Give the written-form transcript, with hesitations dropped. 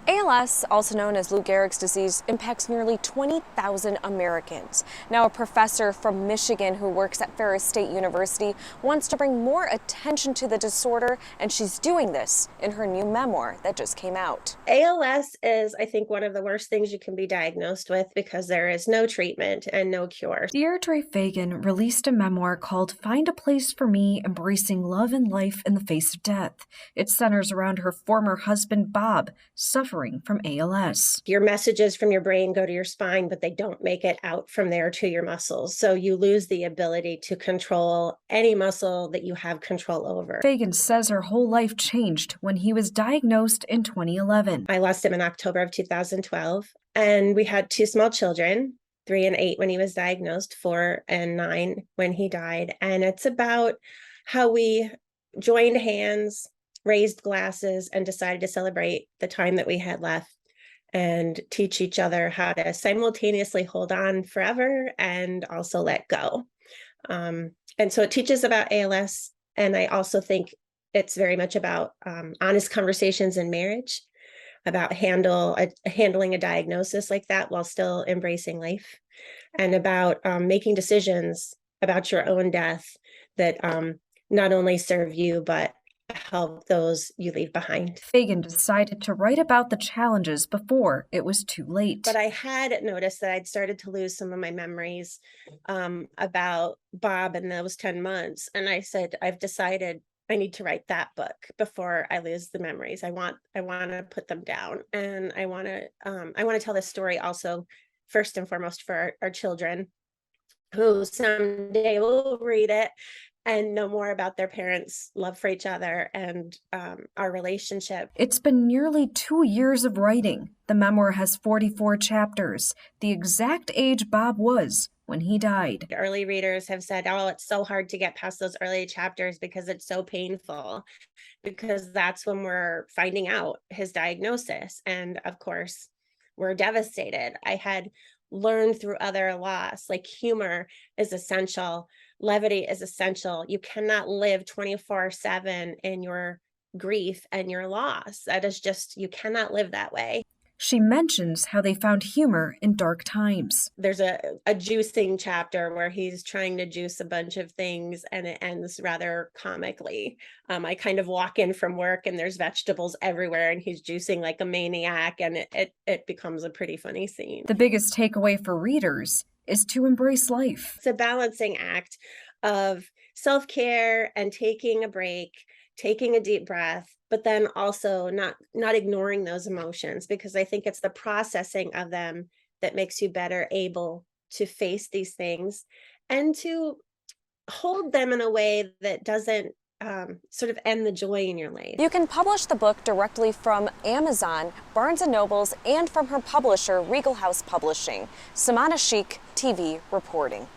ALS, also known as Lou Gehrig's disease, impacts nearly 20,000 Americans. Now, a professor from Michigan who works at Ferris State University wants to bring more attention to the disorder, and she's doing this in her new memoir that just came out. ALS is, I think, one of the worst things you can be diagnosed with because there is no treatment and no cure. Deirdre Fagan released a memoir called Find a Place for Me, Embracing Love and Life in the Face of Death. It centers around her former husband, Bob, suffering from ALS. Your messages from your brain go to your spine, but they don't make it out from there to your muscles. So you lose the ability to control any muscle that you have control over. Fagan says her whole life changed when he was diagnosed in 2011. I lost him in October of 2012, and we had two small children, 3 and 8 when he was diagnosed, 4 and 9 when he died. And it's about how we joined hands, raised glasses, and decided to celebrate the time that we had left and teach each other how to simultaneously hold on forever and also let go. And so it teaches about ALS. And I also think it's very much about honest conversations in marriage, about handling a diagnosis like that while still embracing life, and about making decisions about your own death that not only serve you, but help those you leave behind. Fagan decided to write about the challenges before it was too late. But I had noticed that I'd started to lose some of my memories about Bob in those 10 months. And I said, I've decided I need to write that book before I lose the memories. I want to put them down. And I want to tell this story also, first and foremost, for our children who someday will read it and know more about their parents' love for each other and our relationship. It's been nearly 2 years of writing. The memoir has 44 chapters, the exact age Bob was when he died. Early readers have said, oh, it's so hard to get past those early chapters because it's so painful, because that's when we're finding out his diagnosis. And of course, we're devastated. I had learned through other loss, like humor is essential. Levity is essential. You cannot live 24/7 in your grief and your loss. That is just, you cannot live that way. She mentions how they found humor in dark times. There's a juicing chapter where he's trying to juice a bunch of things and it ends rather comically. I kind of walk in from work and there's vegetables everywhere and he's juicing like a maniac, and it becomes a pretty funny scene. The biggest takeaway for readers is to embrace life. It's a balancing act of self-care and taking a break, taking a deep breath, but then also not ignoring those emotions, because I think it's the processing of them that makes you better able to face these things and to hold them in a way that doesn't sort of end the joy in your life. You can publish the book directly from Amazon, Barnes & Nobles, and from her publisher, Regal House Publishing. Samana Sheikh, TV reporting.